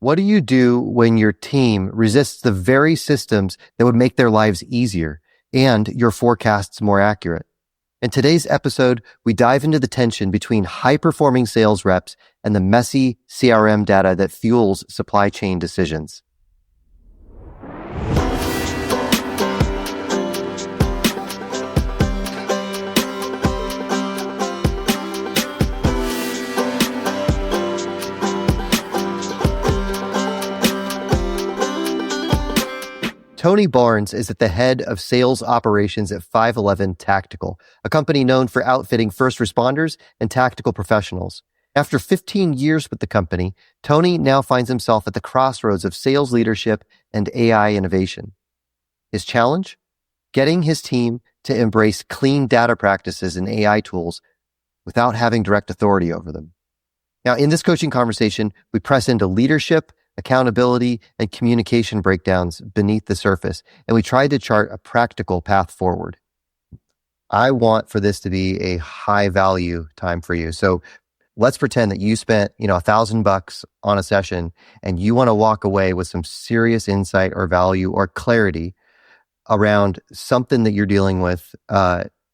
What do you do when your team resists the very systems that would make their lives easier and your forecasts more accurate? In today's episode, we dive into the tension between high-performing sales reps and the messy CRM data that fuels supply chain decisions. Tony Barnes is at the head of sales operations at 511 Tactical, a company known for outfitting first responders and tactical professionals. After 15 years with the company, Tony now finds himself at the crossroads of sales leadership and AI innovation. His challenge? Getting his team to embrace clean data practices and AI tools without having direct authority over them. Now, in this coaching conversation, we press into leadership, accountability, and communication breakdowns beneath the surface, and we tried to chart a practical path forward. I want for this to be a high value time for you. So let's pretend that you spent, $1,000 on a session and you want to walk away with some serious insight or value or clarity around something that you're dealing with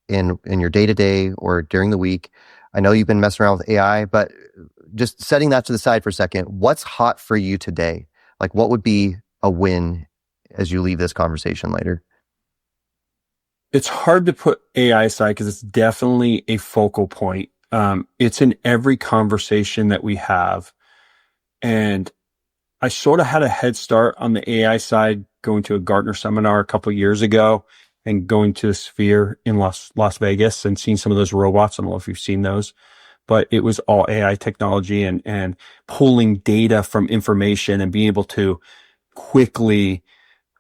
in your day-to-day or during the week. I know you've been messing around with AI, but just setting that to the side for a second, what's hot for you today? Like, what would be a win as you leave this conversation later? It's hard to put AI aside because it's definitely a focal point. It's in every conversation that we have. And I sort of had a head start on the AI side going to a Gartner seminar a couple of years ago and going to the Sphere in Las Vegas and seeing some of those robots. I don't know if you've seen those, but it was all AI technology and pulling data from information and being able to quickly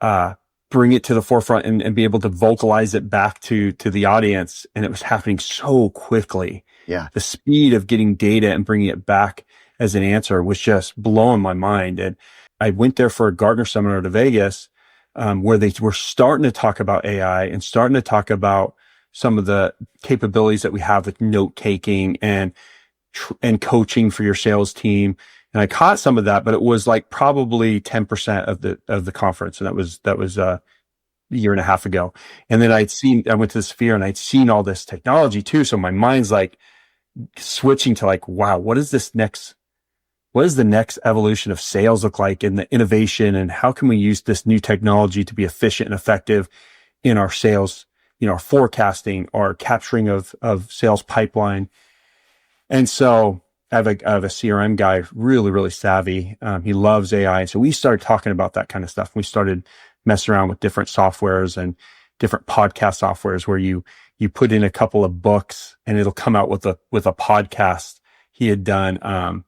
bring it to the forefront and be able to vocalize it back to the audience. And it was happening so quickly. Yeah. The speed of getting data and bringing it back as an answer was just blowing my mind. And I went there for a Gartner seminar to Vegas, where they were starting to talk about AI and starting to talk about some of the capabilities that we have with note taking and coaching for your sales team. And I caught some of that, but it was like probably 10% of the conference. And that was a year and a half ago. And then I went to the Sphere and I'd seen all this technology too. So my mind's like switching to like, wow, what is the next evolution of sales look like in the innovation, and how can we use this new technology to be efficient and effective in our sales, our forecasting, our capturing of sales pipeline. And so I have a CRM guy, really, really savvy. He loves AI. So we started talking about that kind of stuff. We started messing around with different softwares and different podcast softwares where you put in a couple of books and it'll come out with a podcast. He had done,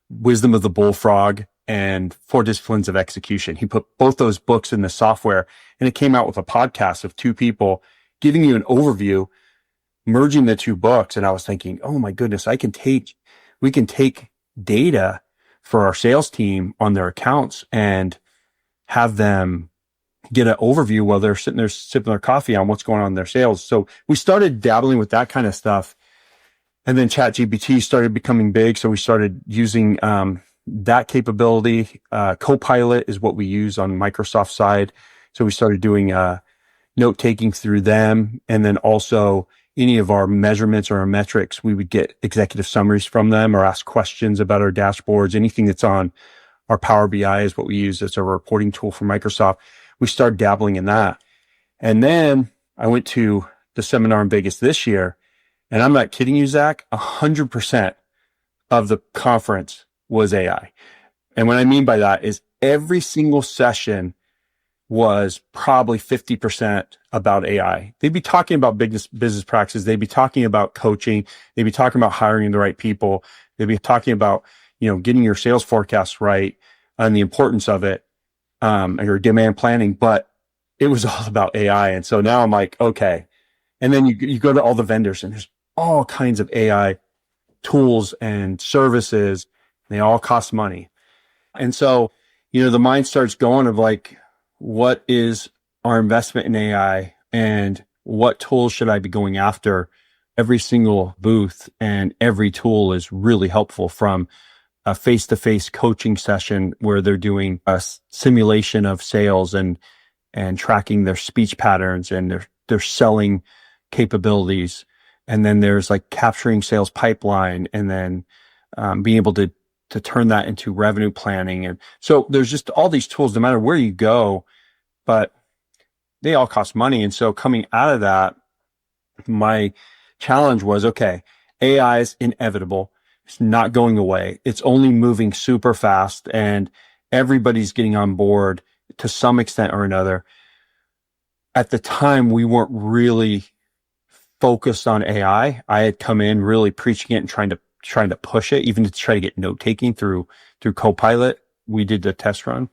Wisdom of the Bullfrog and 4 Disciplines of Execution. He put both those books in the software and it came out with a podcast of 2 people giving you an overview, merging the 2 books. And I was thinking, oh my goodness, we can take data for our sales team on their accounts and have them get an overview while they're sitting there sipping their coffee on what's going on in their sales. So we started dabbling with that kind of stuff. And then ChatGPT started becoming big. So we started using that capability. Copilot is what we use on Microsoft side. So we started doing note taking through them. And then also any of our measurements or our metrics, we would get executive summaries from them or ask questions about our dashboards. Anything that's on our Power BI is what we use as a reporting tool for Microsoft. We started dabbling in that. And then I went to the seminar in Vegas this year. And I'm not kidding you, Zach, 100% of the conference was AI. And what I mean by that is every single session was probably 50% about AI. They'd be talking about business practices. They'd be talking about coaching. They'd be talking about hiring the right people. They'd be talking about, getting your sales forecasts right and the importance of it, or demand planning. But it was all about AI. And so now I'm like, okay. And then you go to all the vendors and there's all kinds of AI tools and services. They all cost money. And so, the mind starts going of like, what is our investment in AI and what tools should I be going after? Every single booth and every tool is really helpful, from a face-to-face coaching session where they're doing a simulation of sales and tracking their speech patterns and their selling capabilities. And then there's like capturing sales pipeline, and then being able to turn that into revenue planning. And so there's just all these tools, no matter where you go, but they all cost money. And so coming out of that, my challenge was, okay, AI is inevitable. It's not going away. It's only moving super fast, and everybody's getting on board to some extent or another. At the time, we weren't really focused on AI. I had come in really preaching it and trying to push it, even to try to get note taking through Copilot. We did the test run.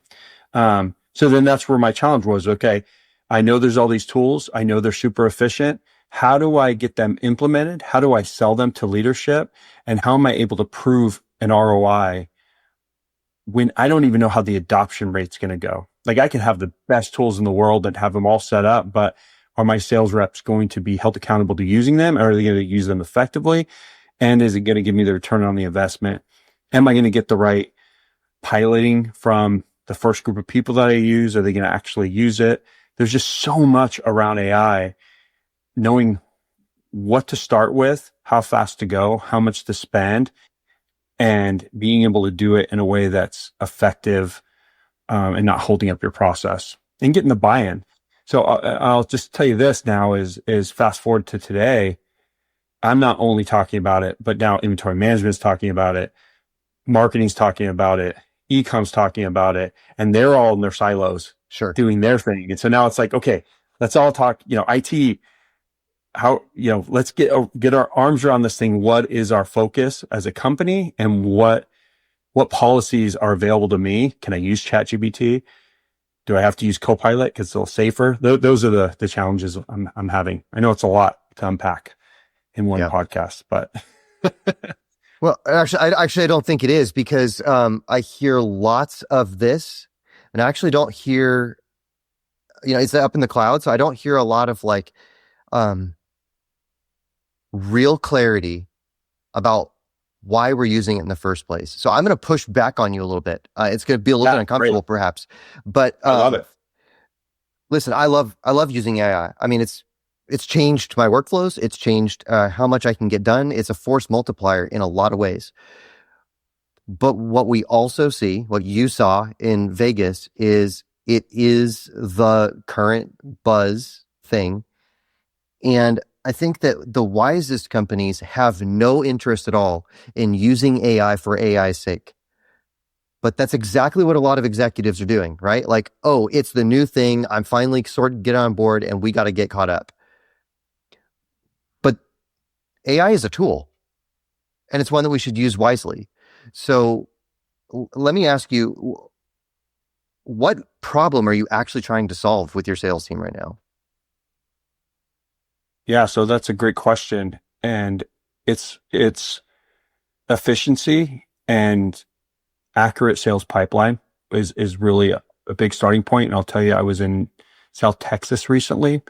So then that's where my challenge was. Okay, I know there's all these tools. I know they're super efficient. How do I get them implemented? How do I sell them to leadership? And how am I able to prove an ROI when I don't even know how the adoption rate's going to go? Like, I can have the best tools in the world and have them all set up, but are my sales reps going to be held accountable to using them? Are they going to use them effectively? And is it going to give me the return on the investment? Am I going to get the right piloting from the first group of people that I use? Are they going to actually use it? There's just so much around AI, knowing what to start with, how fast to go, how much to spend, and being able to do it in a way that's effective, and not holding up your process and getting the buy-in. So I'll just tell you this now is fast forward to today. I'm not only talking about it, but now inventory management is talking about it. Marketing's talking about it. E-com's talking about it, and they're all in their silos, Sure. doing their thing. And so now it's like, okay, let's all talk, IT, let's get our arms around this thing. What is our focus as a company, and what policies are available to me? Can I use ChatGPT? Do I have to use Copilot because it's a little safer? Those are the challenges I'm having. I know it's a lot to unpack in one podcast, but well, actually, I don't think it is, because I hear lots of this, and I actually don't hear, it's up in the cloud, so I don't hear a lot of like real clarity about why we're using it in the first place. So I'm going to push back on you a little bit. It's going to be a little bit uncomfortable, perhaps, but I love it. Listen, I love using AI. I mean, it's changed my workflows. It's changed how much I can get done. It's a force multiplier in a lot of ways. But what we also see, what you saw in Vegas, is it is the current buzz thing. And I think that the wisest companies have no interest at all in using AI for AI's sake. But that's exactly what a lot of executives are doing, right? Like, oh, it's the new thing. I'm finally sort of get on board, and we got to get caught up. But AI is a tool, and it's one that we should use wisely. So let me ask you, what problem are you actually trying to solve with your sales team right now? Yeah, so that's a great question. And it's efficiency and accurate sales pipeline is really a big starting point. And I'll tell you, I was in South Texas recently,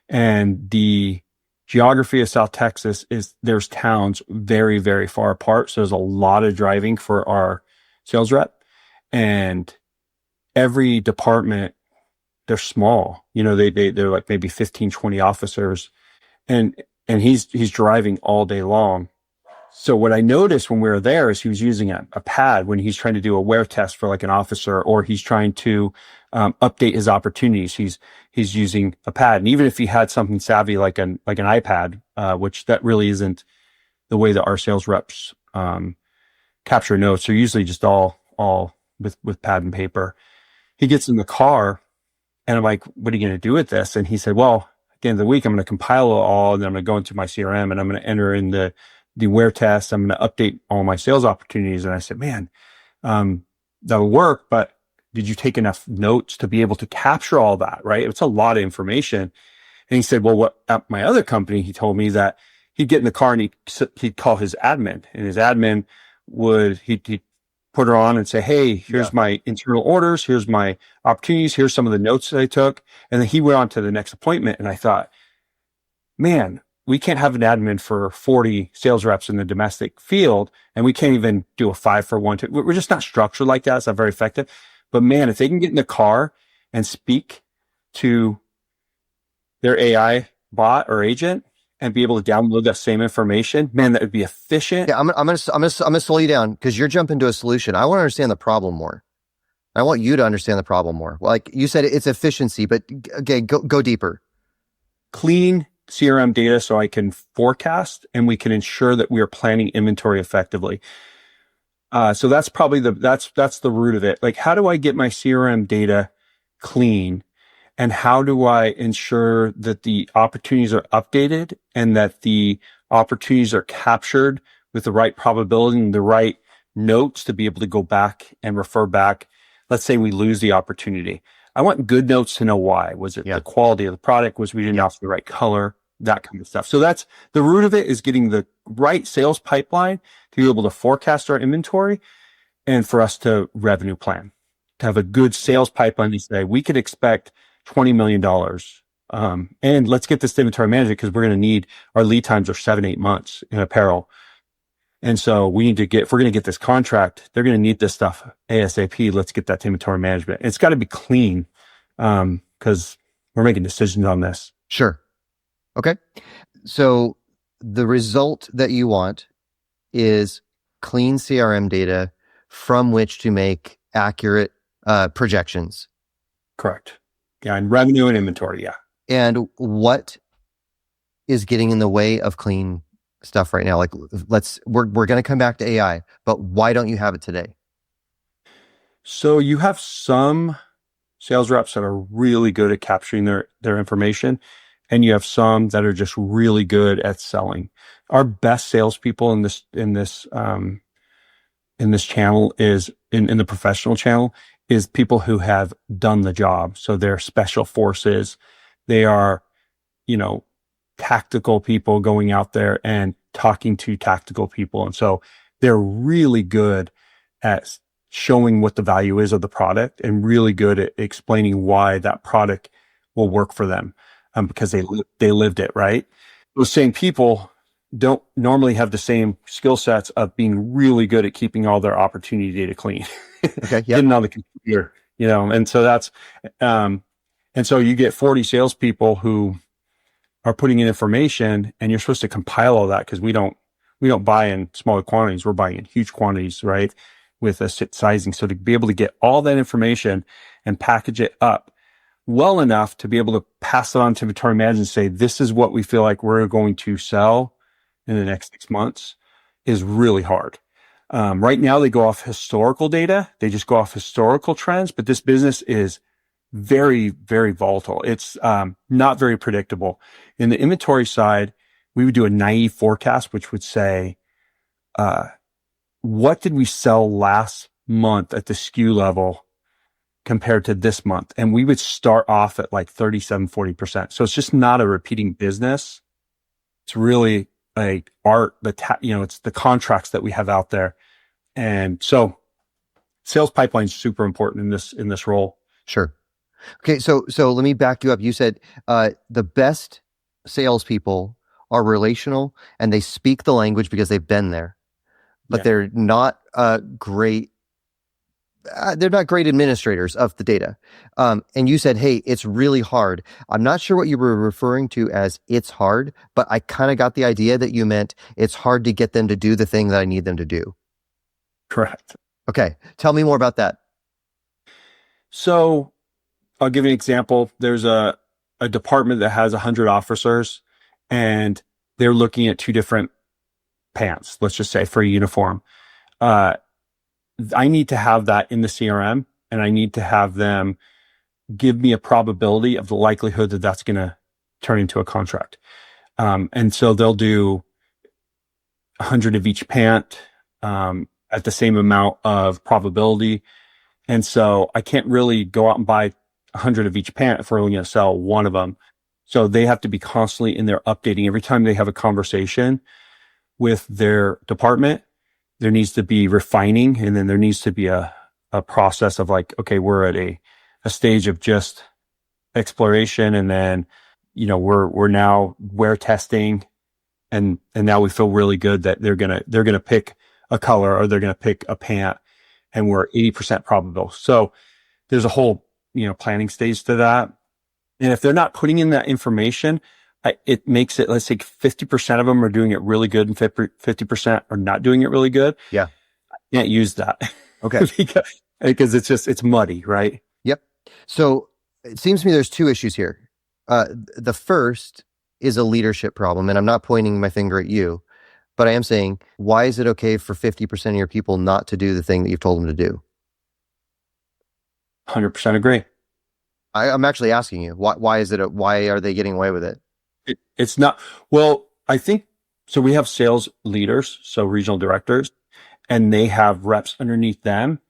and the geography of South Texas is there's towns very, very far apart. So there's a lot of driving for our sales rep, and every department, they're small, they're like maybe 15, 20 officers, and he's driving all day long. So what I noticed when we were there is he was using a pad when he's trying to do a wear test for like an officer, or he's trying to update his opportunities. He's using a pad, and even if he had something savvy like an iPad, which that really isn't the way that our sales reps capture notes. They're usually just all with pad and paper. He gets in the car, and I'm like, "What are you going to do with this?" And he said, "Well, at the end of the week, I'm going to compile it all, and then I'm going to go into my CRM, and I'm going to enter in the wear test. I'm going to update all my sales opportunities." And I said, "Man, that'll work, but did you take enough notes to be able to capture all that?" Right? It's a lot of information. And he said, "Well, at my other company, he told me that he'd get in the car and he'd call his admin, and his admin he'd put her on and say, 'Hey, here's my internal orders. Here's my opportunities. Here's some of the notes that I took.' And then he went on to the next appointment." And I thought, man, we can't have an admin for 40 sales reps in the domestic field, and we can't even do a 5-for-1. We're just not structured like that. It's not very effective. But man, if they can get in the car and speak to their AI bot or agent and be able to download that same information, man, that would be efficient. Yeah, I'm gonna slow you down because you're jumping to a solution. I want to understand the problem more. I want you to understand the problem more. Like you said, it's efficiency, but okay, go deeper. Clean CRM data so I can forecast and we can ensure that we are planning inventory effectively. So that's probably that's the root of it. Like, how do I get my CRM data clean? And how do I ensure that the opportunities are updated and that the opportunities are captured with the right probability and the right notes to be able to go back and refer back? Let's say we lose the opportunity. I want good notes to know why. Was it the quality of the product? Was we didn't offer the right color? That kind of stuff. So that's the root of it, is getting the right sales pipeline to be able to forecast our inventory and for us to revenue plan, to have a good sales pipeline to say, we could expect $20 million. And let's get this inventory management because we're going to need, our lead times are 7-8 months in apparel. And so we need to get, if we're going to get this contract, they're going to need this stuff ASAP. Let's get that to inventory management. It's got to be clean because we're making decisions on this. Sure. Okay. So the result that you want is clean CRM data from which to make accurate projections. Correct. Yeah. And revenue and inventory. Yeah. And what is getting in the way of clean stuff right now? Like we're going to come back to AI, but why don't you have it today? So you have some sales reps that are really good at capturing their information, and you have some that are just really good at selling. Our best salespeople in this channel is in the professional channel is people who have done the job. So they're special forces. They are, tactical people going out there and talking to tactical people. And so they're really good at showing what the value is of the product and really good at explaining why that product will work for them, because they lived it, right? Those same people don't normally have the same skill sets of being really good at keeping all their opportunity data clean. Okay. Yep. Getting on the computer, and so that's, and so you get 40 salespeople who are putting in information, and you're supposed to compile all that because we don't buy in smaller quantities. We're buying in huge quantities, right? With a sizing. So to be able to get all that information and package it up well enough to be able to pass it on to inventory management and say, this is what we feel like we're going to sell in the next 6 months, is really hard. Right now they go off historical data. They just go off historical trends, but this business is very, very volatile. It's not very predictable. In the inventory side, we would do a naive forecast, which would say, what did we sell last month at the SKU level compared to this month? And we would start off at like 37-40%. So it's just not a repeating business. It's really a art, it's the contracts that we have out there. And so sales pipeline is super important in this role. Sure. Okay. So let me back you up. You said, the best salespeople are relational and they speak the language because they've been there, but they're not great. They're not great administrators of the data. And you said, hey, it's really hard. I'm not sure what you were referring to as it's hard, but I kind of got the idea that you meant it's hard to get them to do the thing that I need them to do. Correct. Okay. Tell me more about that. So I'll give you an example. There's a department that has 100 officers and they're looking at 2 different pants, let's just say, for a uniform. I need to have that in the CRM, and I need to have them give me a probability of the likelihood that that's going to turn into a contract. And so they'll do 100 of each pant at the same amount of probability. And so I can't really go out and buy 100 of each pant if we're only going to sell one of them. So they have to be constantly in there updating. Every time they have a conversation with their department, there needs to be refining, and then there needs to be a process of like, okay, we're at a stage of just exploration, and then we're now wear testing, And now we feel really good that they're gonna pick a color or they're gonna pick a pant, and we're 80% probable. So there's a whole, planning stage to that. And if they're not putting in that information, it makes it, let's say 50% of them are doing it really good and 50% are not doing it really good. Yeah. I can't use that. Okay. because it's muddy, right? Yep. So it seems to me there's two issues here. The first is a leadership problem, and I'm not pointing my finger at you, but I am saying, why is it okay for 50% of your people not to do the thing that you've told them to do? 100% agree. I'm actually asking you, why is it? Why are they getting away with it? It's not, well, I think, so we have sales leaders, so regional directors, and they have reps underneath them,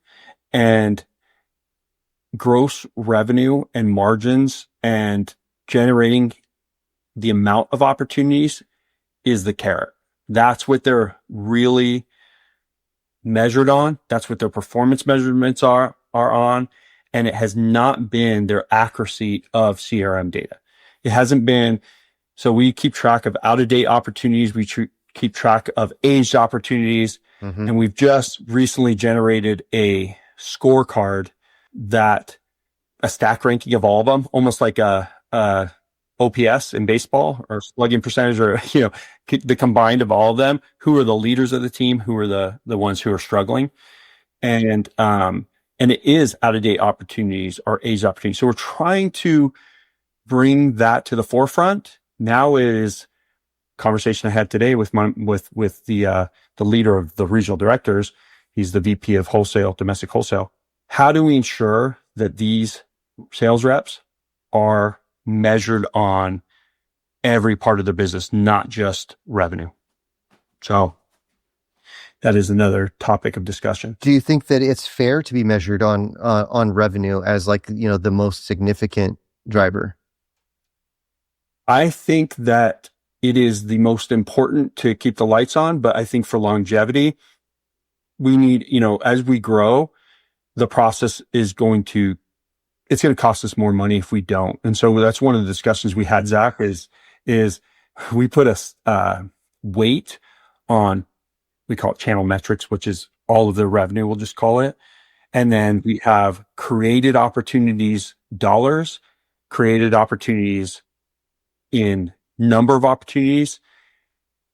and gross revenue and margins and generating the amount of opportunities is the carrot. That's what they're really measured on. That's what their performance measurements are on. And it has not been their accuracy of CRM data. It hasn't been. So we keep track of out of date opportunities. We keep track of aged opportunities. Mm-hmm. And we've just recently generated a scorecard that a stack ranking of all of them, almost like a OPS in baseball or slugging percentage, or, the combined of all of them. Who are the leaders of the team? Who are the ones who are struggling? And it is out of date opportunities or aged opportunities. So we're trying to bring that to the forefront. Now is conversation I had today with the leader of the regional directors. He's the VP of wholesale, domestic wholesale. How do we ensure that these sales reps are measured on every part of the business, not just revenue? So that is another topic of discussion. Do you think that it's fair to be measured on revenue as the most significant driver? I think that it is the most important to keep the lights on, but I think for longevity, we need, as we grow, the process is it's going to cost us more money if we don't. And so that's one of the discussions we had, Zach, is we put a weight on, we call it channel metrics, which is all of the revenue, we'll just call it. And then we have created opportunities, dollars, created opportunities in number of opportunities,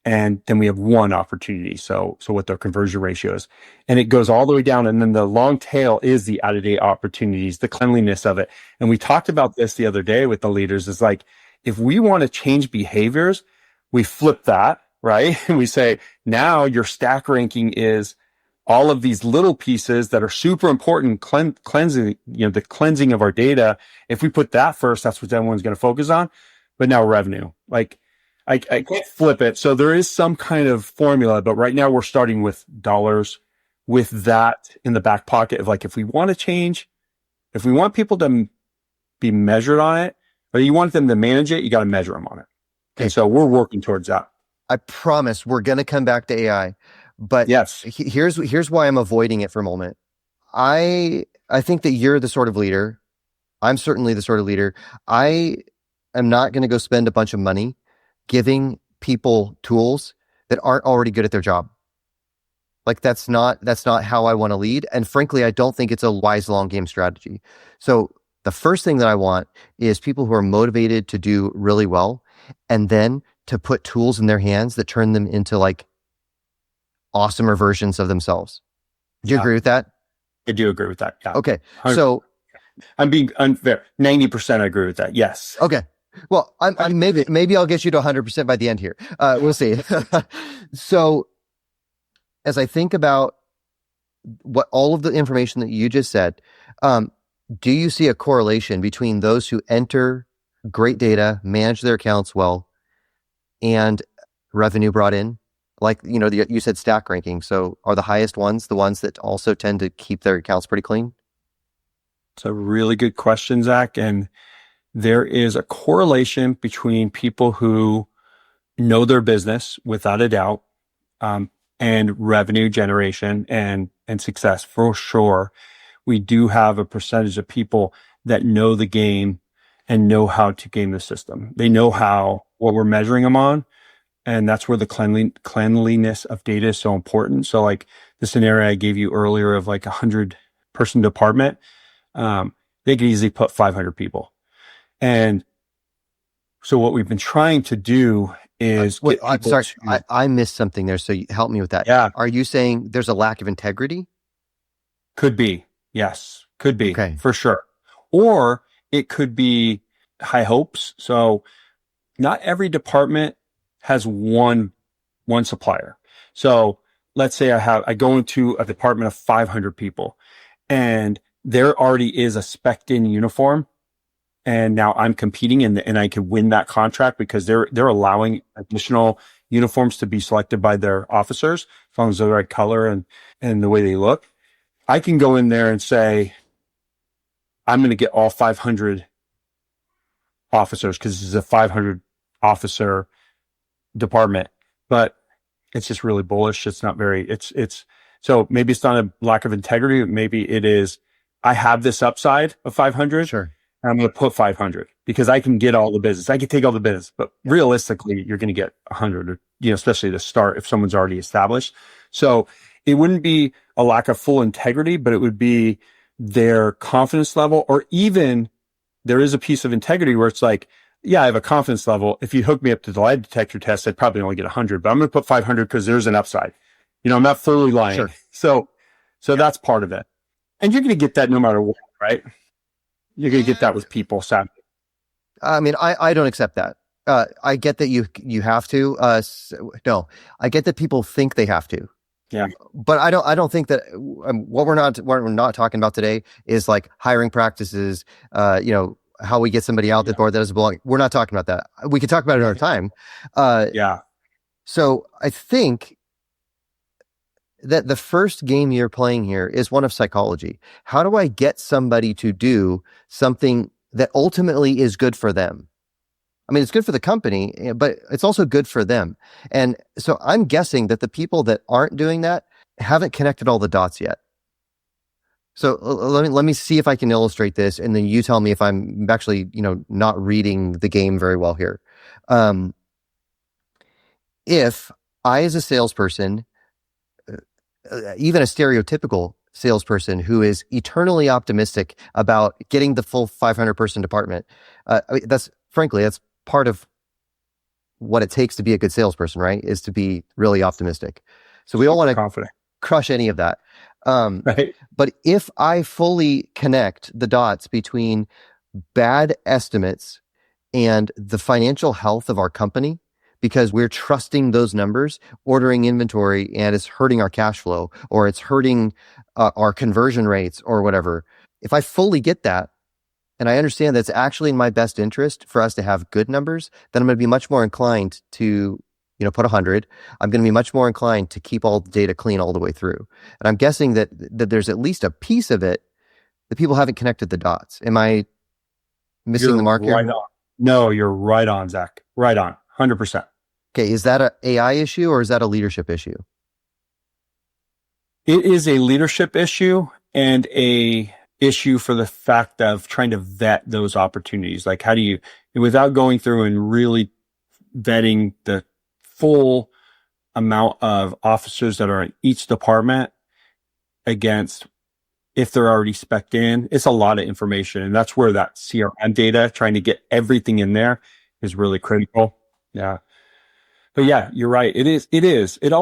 and then we have one opportunity. So what their conversion ratio is, and it goes all the way down. And then the long tail is the out of date opportunities, the cleanliness of it. And we talked about this the other day with the leaders. Is like, if we want to change behaviors, we flip that, right? And we say, now your stack ranking is all of these little pieces that are super important, cleansing, the cleansing of our data. If we put that first, that's what everyone's going to focus on. But now revenue, I can't flip it. So there is some kind of formula, but right now we're starting with dollars, with that in the back pocket of if we want to change, if we want people to be measured on it, or you want them to manage it, you got to measure them on it. Okay. And so we're working towards that. I promise we're going to come back to AI, but yes, here's why I'm avoiding it for a moment. I think that you're the sort of leader. I'm certainly the sort of leader. I am not going to go spend a bunch of money giving people tools that aren't already good at their job. That's not how I want to lead. And frankly, I don't think it's a wise long game strategy. So the first thing that I want is people who are motivated to do really well, and then to put tools in their hands that turn them into awesomer versions of themselves. Do you agree with that? I do agree with that. Yeah. Okay. So I'm being unfair. 90% I agree with that. Yes. Okay. Well, I'm maybe I'll get you to 100% by the end here. We'll see. So as I think about what all of the information that you just said, do you see a correlation between those who enter great data, manage their accounts well, and revenue brought in? You said stack ranking. So are the highest ones the ones that also tend to keep their accounts pretty clean? It's a really good question, Zach. And there is a correlation between people who know their business without a doubt, and revenue generation and success for sure. We do have a percentage of people that know the game and know how to game the system. They know what we're measuring them on, And that's where the cleanliness of data is so important. So like the scenario I gave you earlier of like 100-person department, they could easily put 500 people. And so what we've been trying to do is Wait, get I'm people sorry. to, I missed something there. So help me with that. yeah, Are you saying there's a lack of integrity? could be. Yes, could be Okay. for sure. Or it could be high hopes. So not every department has one supplier. So let's say I go into a department of 500 people and there already is a spec'd in uniform. And now I'm competing and I can win that contract because they're allowing additional uniforms to be selected by their officers as long as they're the right color and the way they look. I can go in there and say, I'm going to get all 500 officers because this is a 500 officer department, but it's just really bullish. It's not very, so maybe it's not a lack of integrity. Maybe it is, I have this upside of 500 Sure. and I'm going to put 500 because I can get all the business. I can take all the business, but realistically, you're going to get 100, or, especially to start if someone's already established. So it wouldn't be a lack of full integrity, but it would be their confidence level, or even there is a piece of integrity where it's like, yeah, I have a confidence level. If you hook me up to the lie detector test, I'd probably only get 100, but I'm going to put 500 because there's an upside. I'm not fully lying. Sure. So that's part of it. And you're going to get that no matter what, right? You're going to get that with people, sadly. I mean, I don't accept that. I get that you have to. No, I get that people think they have to. Yeah. But I don't think that what we're not talking about today is like hiring practices. How we get somebody out the door that doesn't belong. We're not talking about that. We could talk about it another time. Yeah. So I think that the first game you're playing here is one of psychology. How do I get somebody to do something that ultimately is good for them? I mean, it's good for the company, but it's also good for them. And so I'm guessing that the people that aren't doing that haven't connected all the dots yet. So let me see if I can illustrate this, and then you tell me if I'm actually, not reading the game very well here. Um, if I, as a salesperson, even a stereotypical salesperson who is eternally optimistic about getting the full 500-person department, that's part of what it takes to be a good salesperson, right? Is to be really optimistic. So we don't want to confident. crush any of that. Right. But if I fully connect the dots between bad estimates and the financial health of our company, because we're trusting those numbers, ordering inventory, and it's hurting our cash flow, or it's hurting our conversion rates, or whatever. If I fully get that, and I understand that it's actually in my best interest for us to have good numbers, then I'm going to be much more inclined to, put 100. I'm going to be much more inclined to keep all the data clean all the way through. And I'm guessing that there's at least a piece of it that people haven't connected the dots. Am I missing the You're mark right here? on. No, you're right on, Zach. Right on. 100%. Okay, is that an AI issue or is that a leadership issue? It is a leadership issue and a issue for the fact of trying to vet those opportunities. Like, how do you, without going through and really vetting the full amount of officers that are in each department against if they're already spec'd in, it's a lot of information. And that's where that CRM data, trying to get everything in there, is really critical. Yeah. But yeah, you're right. It is. It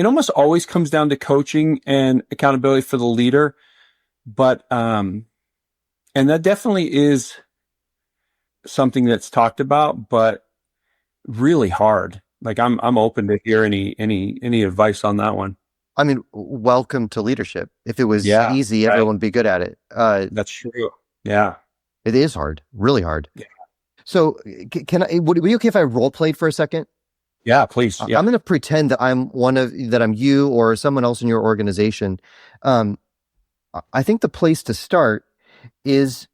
almost always comes down to coaching and accountability for the leader. But, and that definitely is something that's talked about, but really hard. Like I'm open to hear any advice on that one. I mean, welcome to leadership. If it was Yeah. easy, Right. everyone would be good at it. That's true. Yeah. It is hard, really hard. Yeah. So would it be okay if I role played for a second? Yeah, please. Yeah. I'm going to pretend that I'm you or someone else in your organization. Um, I think the place to start is,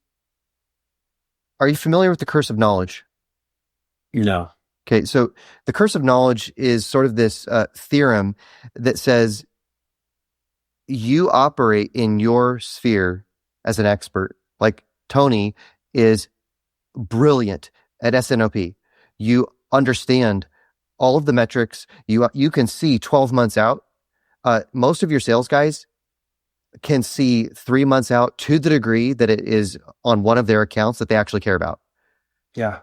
are you familiar with the curse of knowledge? No. Okay, so the curse of knowledge is sort of this theorem that says you operate in your sphere as an expert. Like Tony is brilliant at SNOP. You understand all of the metrics. You can see 12 months out. Most of your sales guys can see 3 months out to the degree that it is on one of their accounts that they actually care about. Yeah.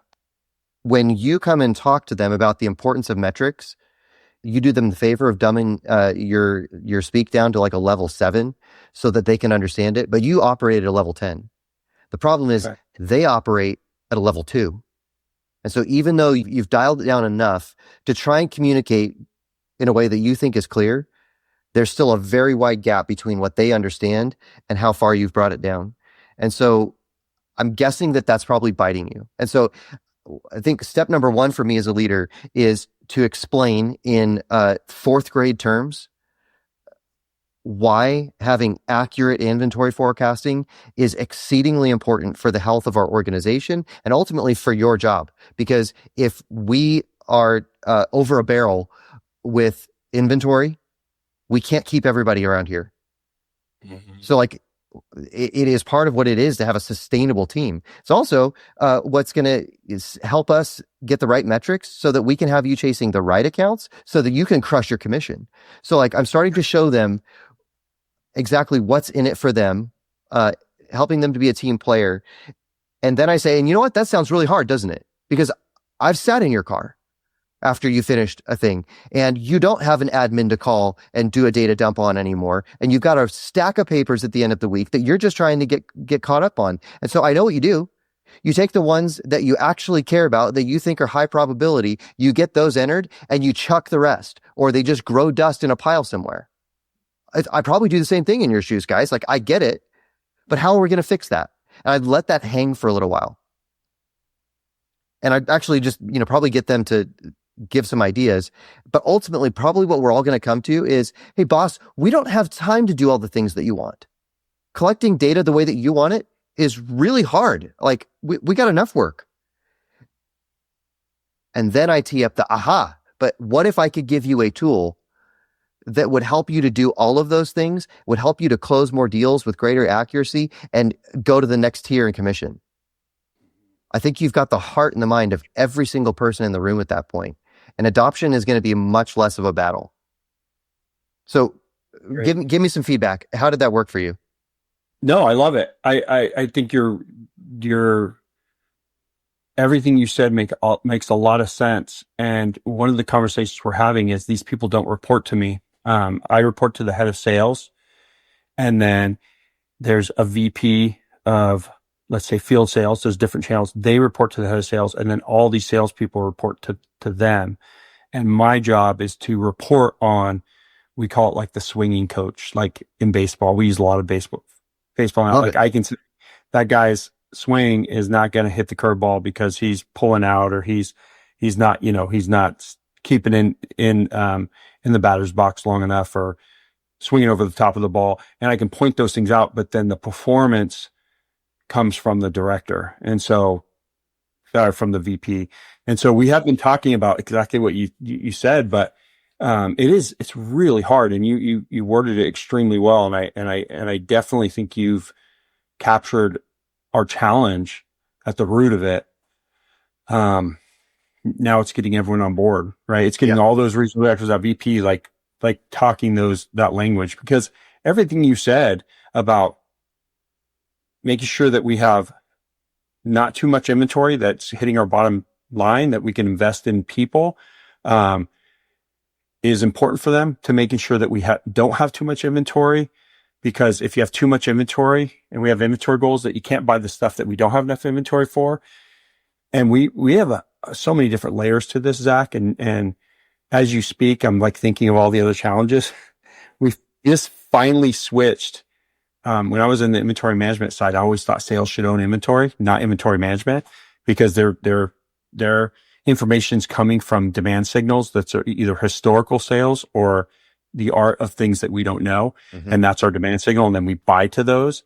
When you come and talk to them about the importance of metrics, you do them the favor of dumbing your speak down to like a level 7 so that they can understand it, but you operate at a level 10. The problem is Okay. they operate at a level 2. And so even though you've dialed it down enough to try and communicate in a way that you think is clear, there's still a very wide gap between what they understand and how far you've brought it down. And so I'm guessing that that's probably biting you. And so I think step number 1 for me as a leader is to explain in 4th grade terms why having accurate inventory forecasting is exceedingly important for the health of our organization and ultimately for your job. Because if we are over a barrel with inventory, we can't keep everybody around here. Mm-hmm. So like it is part of what it is to have a sustainable team. It's also what's going to help us get the right metrics so that we can have you chasing the right accounts so that you can crush your commission. So like I'm starting to show them exactly what's in it for them, helping them to be a team player. And then I say, and you know what? That sounds really hard, doesn't it? Because I've sat in your car after you finished a thing and you don't have an admin to call and do a data dump on anymore. And you've got a stack of papers at the end of the week that you're just trying to get caught up on. And so I know what you do. You take the ones that you actually care about, that you think are high probability, you get those entered and you chuck the rest, or they just grow dust in a pile somewhere. I probably do the same thing in your shoes, guys. Like I get it, but how are we going to fix that? And I'd let that hang for a little while. And I'd actually just, probably get them to give some ideas. But ultimately, probably what we're all going to come to is, hey, boss, we don't have time to do all the things that you want. Collecting data the way that you want it is really hard. Like we got enough work. And then I tee up but what if I could give you a tool that would help you to do all of those things, would help you to close more deals with greater accuracy and go to the next tier in commission? I think you've got the heart and the mind of every single person in the room at that point. And adoption is going to be much less of a battle. So give me some feedback. How did that work for you? No, I love it. I think your everything you said makes a lot of sense. And one of the conversations we're having is these people don't report to me. I report to the head of sales, and then there's a VP of, let's say, field sales. There's different channels. They report to the head of sales, and then all these salespeople report to them. And my job is to report on, we call it like the swinging coach, like in baseball. We use a lot of baseball. Like I can see that guy's swing is not going to hit the curveball because he's pulling out, or he's not, he's not keeping in the batter's box long enough, or swinging over the top of the ball. And I can point those things out, but then the performance comes from the director. And so, from the VP. And so we have been talking about exactly what you said, but it's really hard, and you worded it extremely well. And I definitely think you've captured our challenge at the root of it. Now it's getting everyone on board, right? It's getting all those regional directors at VP, like talking that language, because everything you said about making sure that we have not too much inventory that's hitting our bottom line, that we can invest in people, is important for them, to making sure that we don't have too much inventory. Because if you have too much inventory, and we have inventory goals, that you can't buy the stuff that we don't have enough inventory for. And we have so many different layers to this, Zach. And as you speak, I'm like thinking of all the other challenges. We've just finally switched. When I was in the inventory management side, I always thought sales should own inventory, not inventory management, because their information's coming from demand signals that's either historical sales or the art of things that we don't know. Mm-hmm. And that's our demand signal. And then we buy to those.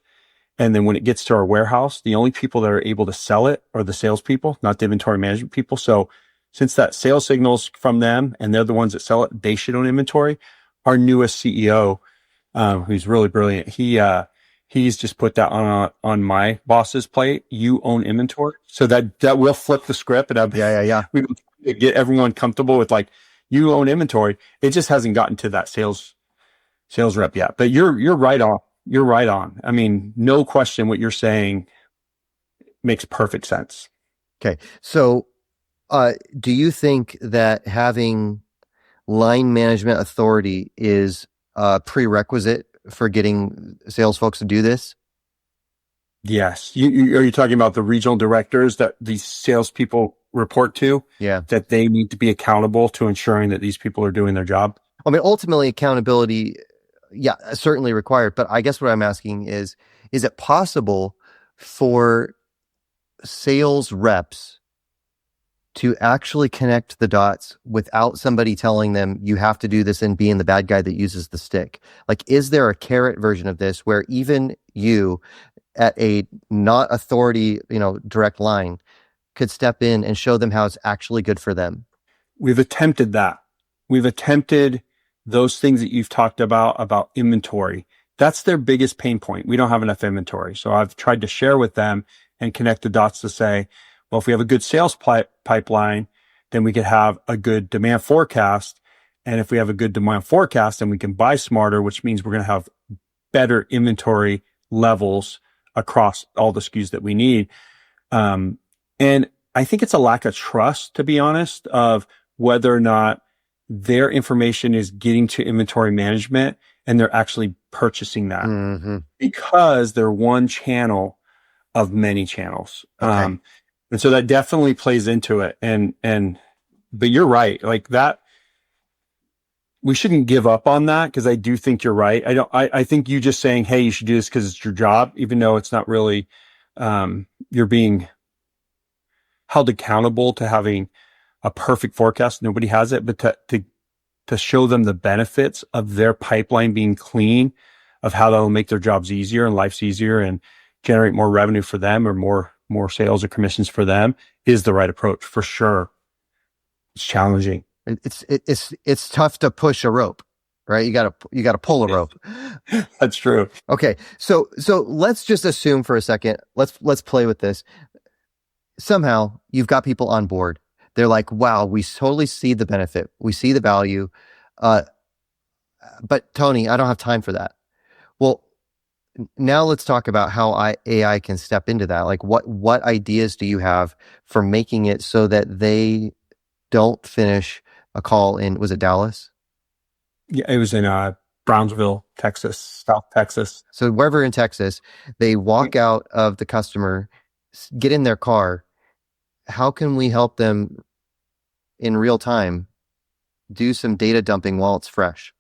And then when it gets to our warehouse, the only people that are able to sell it are the salespeople, not the inventory management people. So since that sales signals from them and they're the ones that sell it, they should own inventory. Our newest CEO, who's really brilliant, he's just put that on my boss's plate. You own inventory. So that will flip the script. And we've been talking to get everyone comfortable with like, you own inventory. It just hasn't gotten to that sales rep yet. But you're right on. You're right on. I mean, no question what you're saying makes perfect sense. Okay. So, do you think that having line management authority is a prerequisite for getting sales folks to do this? Yes. Are you talking about the regional directors that these salespeople report to, Yeah. that they need to be accountable to ensuring that these people are doing their job? I mean, ultimately, accountability, yeah, certainly required. But I guess what I'm asking is it possible for sales reps to actually connect the dots without somebody telling them you have to do this and being the bad guy that uses the stick? Like, is there a carrot version of this where even you at a not authority, direct line could step in and show them how it's actually good for them? We've attempted that. We've attempted those things that you've talked about inventory. That's their biggest pain point. We don't have enough inventory. So I've tried to share with them and connect the dots to say, well, if we have a good sales pipeline, then we could have a good demand forecast. And if we have a good demand forecast, then we can buy smarter, which means we're going to have better inventory levels across all the SKUs that we need. And I think it's a lack of trust, to be honest, of whether or not their information is getting to inventory management and they're actually purchasing that, because they're one channel of many channels. Okay. And so that definitely plays into it. But you're right. Like that, we shouldn't give up on that, because I do think you're right. I think you just saying, hey, you should do this because it's your job, even though it's not really, you're being held accountable to having a perfect forecast. Nobody has it, but to show them the benefits of their pipeline being clean, of how that'll make their jobs easier and life's easier and generate more revenue for them, or more sales or commissions for them, is the right approach for sure. It's challenging. It's tough to push a rope, right? You gotta pull a rope. That's true. Okay. So let's just assume for a second, let's play with this. Somehow you've got people on board. They're like, wow, we totally see the benefit. We see the value. But Tony, I don't have time for that. Well, now let's talk about how AI can step into that. Like what ideas do you have for making it so that they don't finish a call in, was it Dallas? Yeah, it was in Brownsville, Texas, South Texas. So wherever in Texas, they walk out of the customer, get in their car. How can we help them in real time do some data dumping while it's fresh?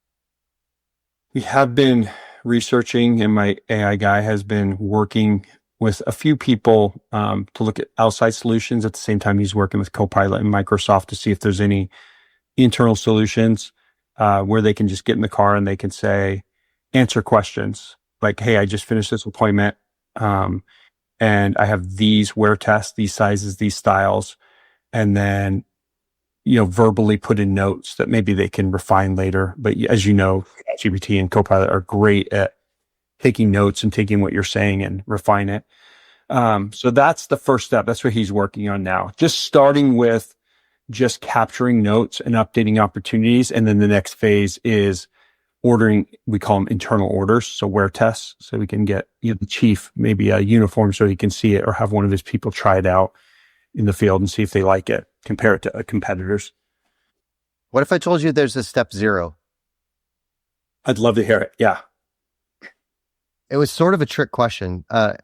We have been researching, and my AI guy has been working with a few people to look at outside solutions. At the same time, he's working with Copilot and Microsoft to see if there's any internal solutions where they can just get in the car and they can say, answer questions like, hey, I just finished this appointment. And I have these wear tests, these sizes, these styles, and then, verbally put in notes that maybe they can refine later. But as you know, ChatGPT and Copilot are great at taking notes and taking what you're saying and refine it. So that's the first step. That's what he's working on now. Just starting with just capturing notes and updating opportunities. And then the next phase is ordering, we call them internal orders. So wear tests, so we can get the chief maybe a uniform so he can see it, or have one of his people try it out in the field and see if they like it, compare it to competitors. What if I told you there's a step 0? I'd love to hear it. Yeah. It was sort of a trick question. I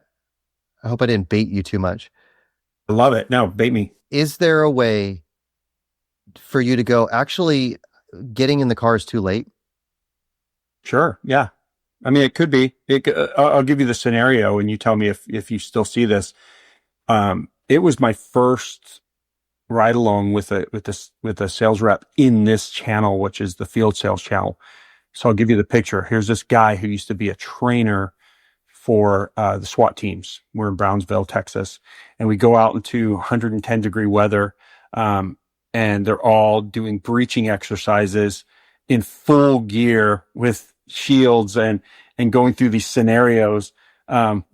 hope I didn't bait you too much. I love it. No, bait me. Is there a way for you to go, actually, getting in the car is too late? Sure. Yeah. I mean, it could be. I'll give you the scenario and you tell me if you still see this. It was my first ride along with a sales rep in this channel, which is the field sales channel. So I'll give you the picture. Here's this guy who used to be a trainer for the SWAT teams. We're in Brownsville, Texas, and we go out into 110-degree weather, and they're all doing breaching exercises in full gear with shields and going through these scenarios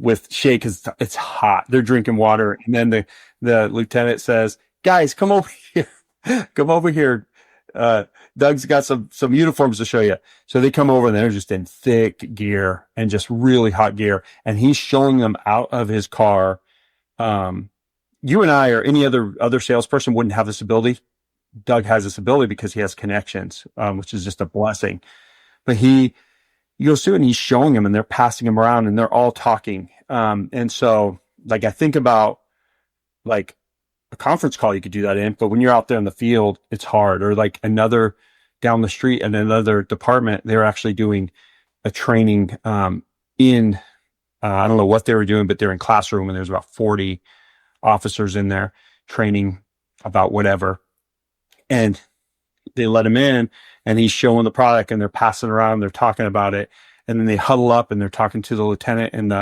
with shade because it's hot. They're drinking water, and then the lieutenant says, "Guys, come over here." Come over here. Uh, Doug's got some uniforms to show you. So they come over and they're just in thick gear and just really hot gear. And he's showing them out of his car. Um, you and I or any other salesperson wouldn't have this ability. Doug has this ability because he has connections, which is just a blessing. But you go through and he's showing them and they're passing him around and they're all talking. And so like I think about like a conference call you could do that in, but when you're out there in the field, it's hard. Or like another down the street in another department, they're actually doing a training in I don't know what they were doing, but they're in classroom and there's about 40 officers in there training about whatever. And they let him in and he's showing the product and they're passing around, they're talking about it. And then they huddle up and they're talking to the lieutenant and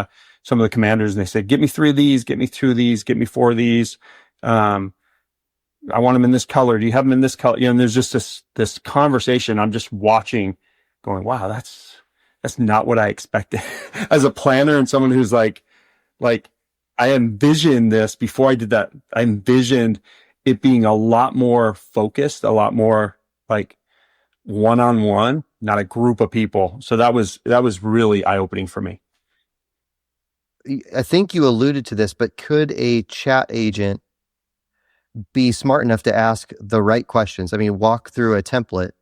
some of the commanders. And they said, get me 3 of these, get me 2 of these, get me 4 of these. I want them in this color. Do you have them in this color? And there's just this conversation. I'm just watching going, wow, that's not what I expected as a planner and someone who's like I envisioned this before I did that. I envisioned it being a lot more focused, a lot more like one-on-one, not a group of people. So that was really eye-opening for me. I think you alluded to this, but could a chat agent be smart enough to ask the right questions? I mean, walk through a template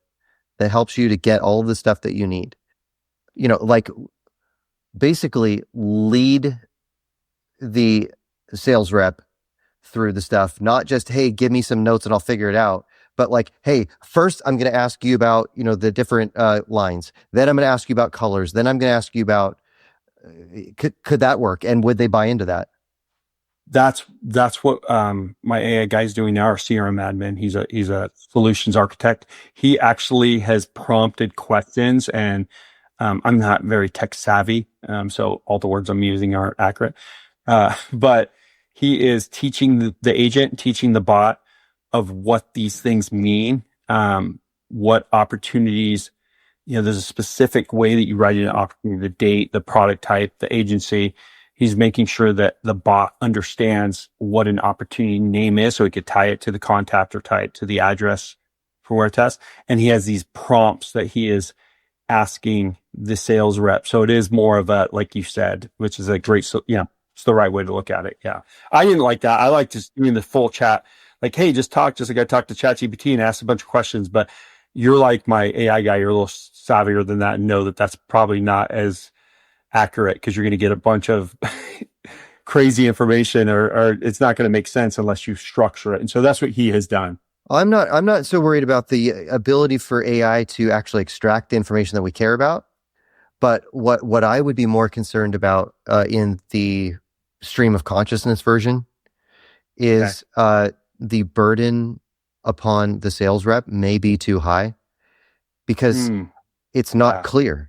that helps you to get all of the stuff that you need. Like basically lead the sales rep through the stuff, not just, hey, give me some notes and I'll figure it out. But like, hey, first I'm going to ask you about, the different lines. Then I'm going to ask you about colors. Then I'm going to ask you about, could that work? And would they buy into that? That's what my AI guy is doing now. Our CRM admin, he's a solutions architect. He actually has prompted questions, and I'm not very tech savvy, so all the words I'm using aren't accurate. But he is teaching the agent, teaching the bot of what these things mean, what opportunities. There's a specific way that you write in an opportunity, the date, the product type, the agency. He's making sure that the bot understands what an opportunity name is so he could tie it to the contact or tie it to the address for where it tests. And he has these prompts that he is asking the sales rep. So it is more of a, like you said, which is a great, it's the right way to look at it. Yeah. I didn't like that. I like just doing the full chat. Like, hey, just like I talked to ChatGPT and asked a bunch of questions, but you're like my AI guy. You're a little savvier than that and know that that's probably not as accurate because you're going to get a bunch of crazy information or it's not going to make sense unless you structure it. And so that's what he has done. I'm not so worried about the ability for AI to actually extract the information that we care about. But what I would be more concerned about in the stream of consciousness version is the burden upon the sales rep may be too high because it's not clear.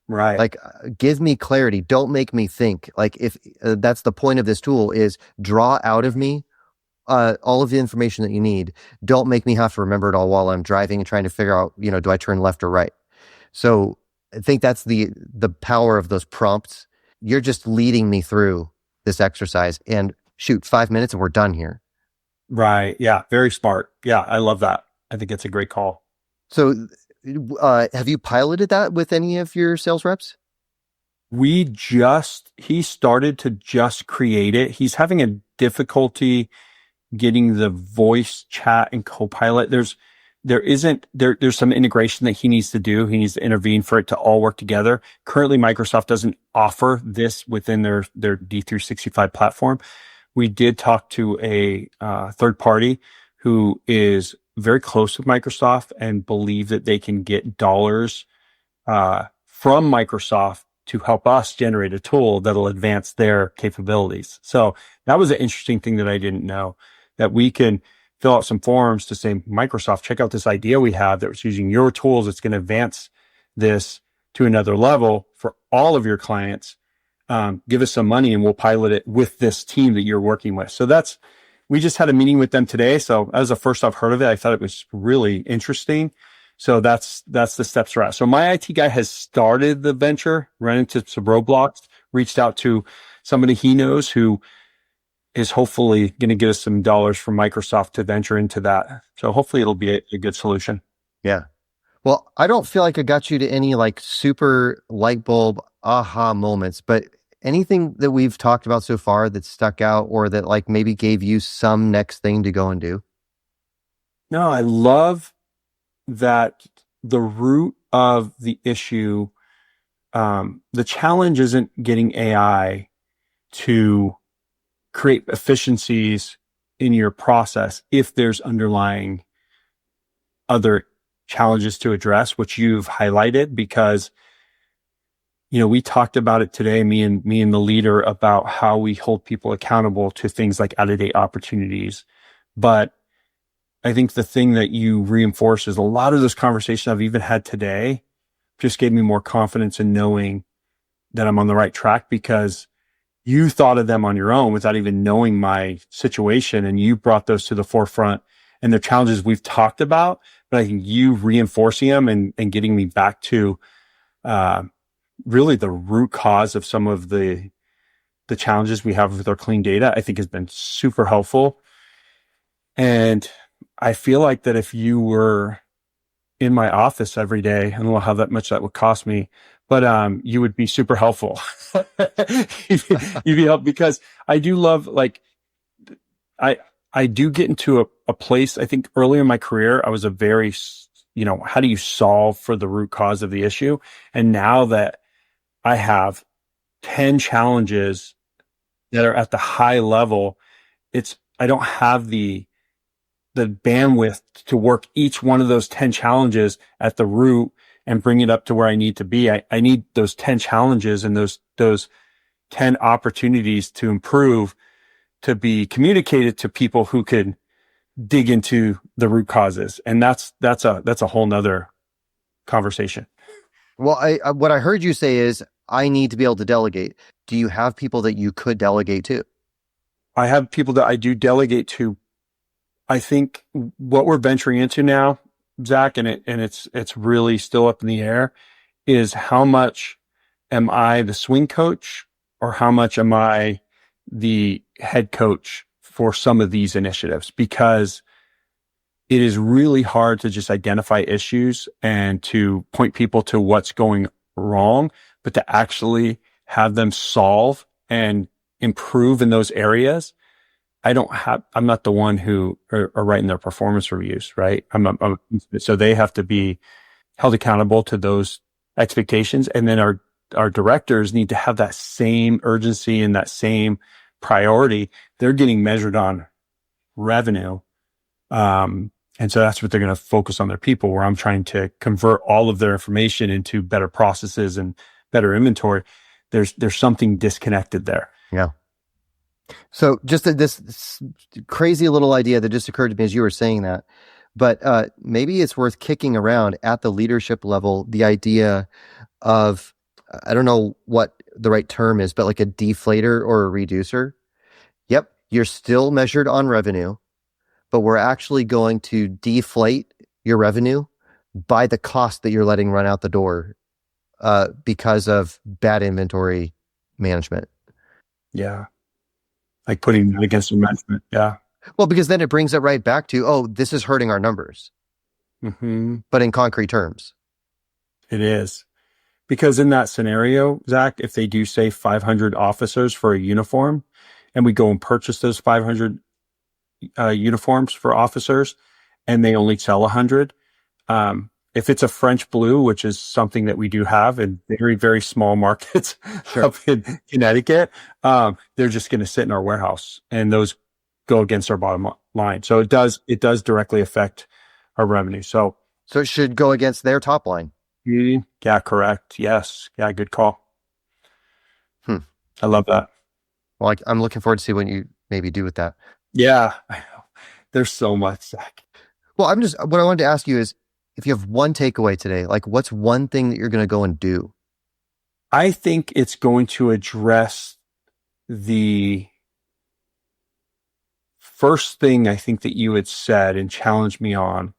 Right. Like, give me clarity. Don't make me think. Like, if that's the point of this tool is draw out of me all of the information that you need. Don't make me have to remember it all while I'm driving and trying to figure out, do I turn left or right? So I think that's the power of those prompts. You're just leading me through this exercise and shoot, 5 minutes and we're done here. Right. Yeah. Very smart. Yeah. I love that. I think it's a great call. So have you piloted that with any of your sales reps? He started to just create it. He's having a difficulty getting the voice chat and Copilot. There's some integration that he needs to do. He needs to intervene for it to all work together. Currently, Microsoft doesn't offer this within their D365 platform. We did talk to a third party who is very close with Microsoft and believe that they can get dollars from Microsoft to help us generate a tool that'll advance their capabilities. So that was an interesting thing that I didn't know, that we can fill out some forms to say, Microsoft, check out this idea we have that was using your tools. It's going to advance this to another level for all of your clients. Give us some money and we'll pilot it with this team that you're working with. So we just had a meeting with them today. So that was the first I've heard of it. I thought it was really interesting. So that's the steps we're at. So my IT guy has started the venture, run into some roadblocks, reached out to somebody he knows who is hopefully going to get us some dollars from Microsoft to venture into that. So hopefully it'll be a good solution. Yeah. Well, I don't feel like I got you to any like super light bulb aha moments, but anything that we've talked about so far that stuck out or that like maybe gave you some next thing to go and do? No, I love that the root of the issue, the challenge isn't getting AI to create efficiencies in your process if there's underlying other challenges to address, which you've highlighted, because we talked about it today, me and the leader, about how we hold people accountable to things like out-of-date opportunities. But I think the thing that you reinforce is a lot of this conversation I've even had today just gave me more confidence in knowing that I'm on the right track, because you thought of them on your own without even knowing my situation, and you brought those to the forefront, and the challenges we've talked about, but I think you reinforcing them and getting me back to really the root cause of some of the challenges we have with our clean data, I think has been super helpful. And I feel like that if you were in my office every day, I don't know how much that would cost me, but you would be super helpful. You'd be helpful, because I do love, like, I do get into a place. I think earlier in my career, I was a very, how do you solve for the root cause of the issue? And now that I have 10 challenges that are at the high level, I don't have the bandwidth to work each one of those 10 challenges at the root and bring it up to where I need to be. I need those 10 challenges and those 10 opportunities to improve to be communicated to people who could dig into the root causes. And that's a whole nother conversation. Well, what I heard you say is I need to be able to delegate. Do you have people that you could delegate to? I have people that I do delegate to. I think what we're venturing into now, Zach, and it's really still up in the air, is how much am I the swing coach, or how much am I the head coach for some of these initiatives? Because it is really hard to just identify issues and to point people to what's going wrong, but to actually have them solve and improve in those areas. I'm not the one who are writing their performance reviews, right? So they have to be held accountable to those expectations. And then our directors need to have that same urgency and that same priority. They're getting measured on revenue. And so that's what they're going to focus on, their people, where I'm trying to convert all of their information into better processes and better inventory. There's something disconnected there. Yeah. So just this crazy little idea that just occurred to me as you were saying that, but maybe it's worth kicking around at the leadership level, the idea of, I don't know what the right term is, but like a deflator or a reducer. Yep, you're still measured on revenue, but we're actually going to deflate your revenue by the cost that you're letting run out the door because of bad inventory management. Yeah. Like putting that against the management. Yeah. Well, because then it brings it right back to, oh, this is hurting our numbers, but in concrete terms. It is. Because in that scenario, Zach, if they do say 500 officers for a uniform, and we go and purchase those 500 uniforms for officers, and they only sell 100, if it's a French blue, which is something that we do have in very, very small markets up in Connecticut, they're just going to sit in our warehouse, and those go against our bottom line. So it does directly affect our revenue. So it should go against their top line. Yeah, correct. Yes. Yeah, good call. I love that. Well, I'm looking forward to see what you maybe do with that. Yeah, I know. There's so much, Zach. Well, what I wanted to ask you is, if you have one takeaway today, like what's one thing that you're going to go and do? I think it's going to address the first thing I think that you had said and challenged me on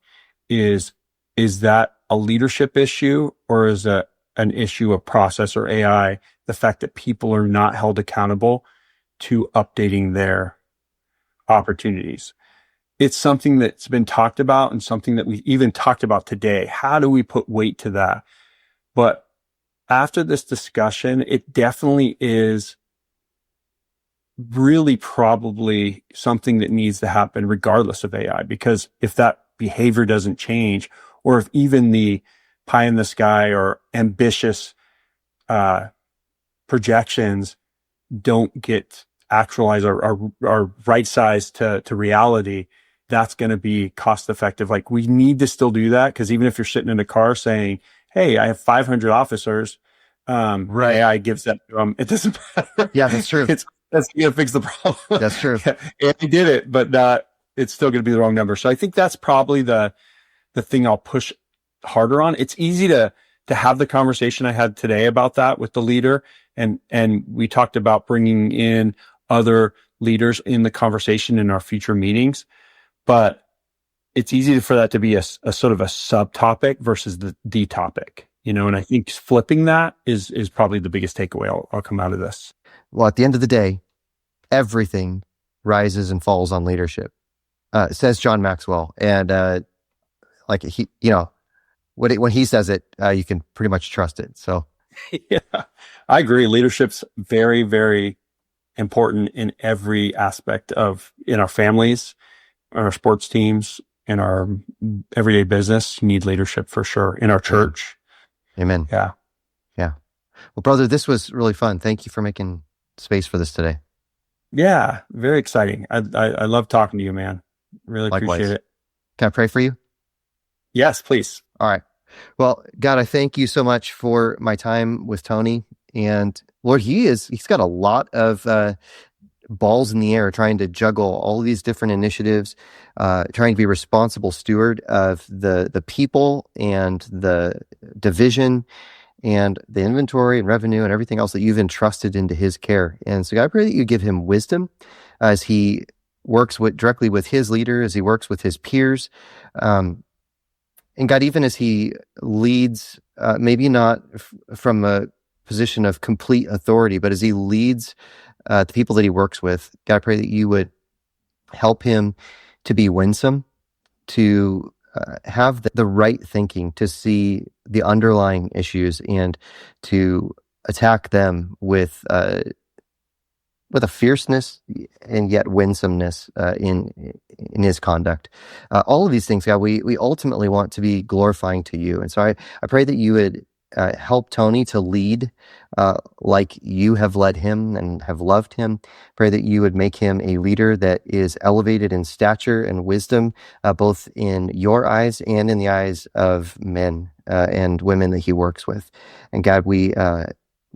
is that a leadership issue, or is it an issue of process or AI? The fact that people are not held accountable to updating their opportunities. It's something that's been talked about and something that we even talked about today. How do we put weight to that? But after this discussion, it definitely is really probably something that needs to happen regardless of AI, because if that behavior doesn't change, or if even the pie in the sky or ambitious projections don't get actualized or are right sized to reality, that's going to be cost effective. Like, we need to still do that, because even if you're sitting in a car saying, hey, I have 500 officers, Right. AI gives that to them. It doesn't matter. Yeah, that's true. That's going to fix the problem. That's true. Yeah, AI did it, but it's still going to be the wrong number. So I think that's probably the thing I'll push harder on. It's easy to have the conversation I had today about that with the leader. And we talked about bringing in other leaders in the conversation in our future meetings, but it's easy for that to be a sort of a subtopic versus the topic, and I think flipping that is probably the biggest takeaway I'll come out of this. Well, at the end of the day, everything rises and falls on leadership, says John Maxwell. And like he, when he says it, you can pretty much trust it. So Yeah, I agree. Leadership's very, very important in every aspect in our families, in our sports teams, in our everyday business. You need leadership for sure. In our church. Amen. Yeah. Yeah. Well, brother, this was really fun. Thank you for making space for this today. Yeah. Very exciting. I love talking to you, man. Really Likewise. appreciate it. Can I pray for you? Yes, please. All right. Well, God, I thank you so much for my time with Tony. And Lord, he's got a lot of balls in the air, trying to juggle all of these different initiatives, trying to be responsible steward of the people and the division and the inventory and revenue and everything else that you've entrusted into his care. And so God, I pray that you give him wisdom as he works directly with his leader, as he works with his peers. And God, even as he leads, maybe not from a position of complete authority, but as he leads the people that he works with, God, I pray that you would help him to be winsome, to have the right thinking, to see the underlying issues and to attack them with a fierceness and yet winsomeness in his conduct. All of these things, God, we ultimately want to be glorifying to you. And so I pray that you would help Tony to lead like you have led him and have loved him. Pray that you would make him a leader that is elevated in stature and wisdom, both in your eyes and in the eyes of men and women that he works with. And God, we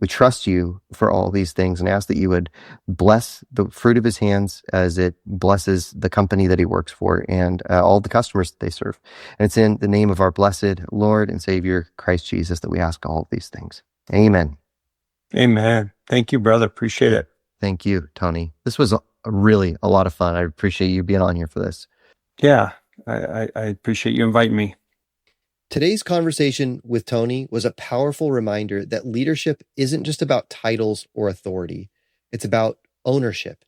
trust you for all these things and ask that you would bless the fruit of his hands as it blesses the company that he works for and all the customers that they serve. And it's in the name of our blessed Lord and Savior, Christ Jesus, that we ask all of these things. Amen. Amen. Thank you, brother. Appreciate it. Thank you, Tony. This was really a lot of fun. I appreciate you being on here for this. Yeah, I appreciate you inviting me. Today's conversation with Tony was a powerful reminder that leadership isn't just about titles or authority. It's about ownership.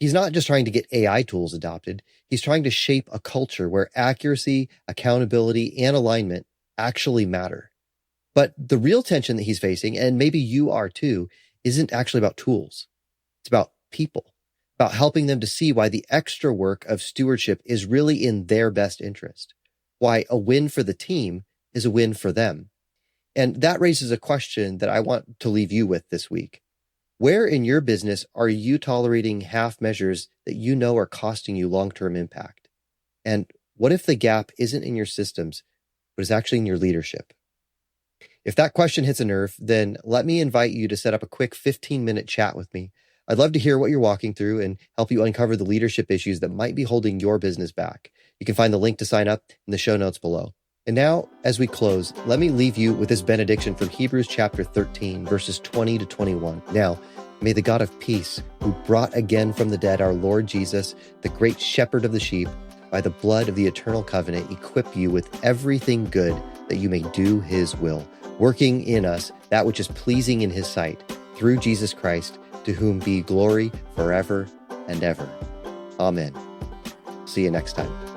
He's not just trying to get AI tools adopted. He's trying to shape a culture where accuracy, accountability, and alignment actually matter. But the real tension that he's facing, and maybe you are too, isn't actually about tools. It's about people, about helping them to see why the extra work of stewardship is really in their best interest. Why a win for the team is a win for them. And that raises a question that I want to leave you with this week. Where in your business are you tolerating half measures that you know are costing you long-term impact? And what if the gap isn't in your systems, but is actually in your leadership? If that question hits a nerve, then let me invite you to set up a quick 15-minute chat with me. I'd love to hear what you're walking through and help you uncover the leadership issues that might be holding your business back. You can find the link to sign up in the show notes below. And now, as we close, let me leave you with this benediction from Hebrews chapter 13, verses 20 to 21. Now, may the God of peace, who brought again from the dead our Lord Jesus, the great shepherd of the sheep, by the blood of the eternal covenant, equip you with everything good that you may do his will, working in us that which is pleasing in his sight, through Jesus Christ, to whom be glory forever and ever. Amen. See you next time.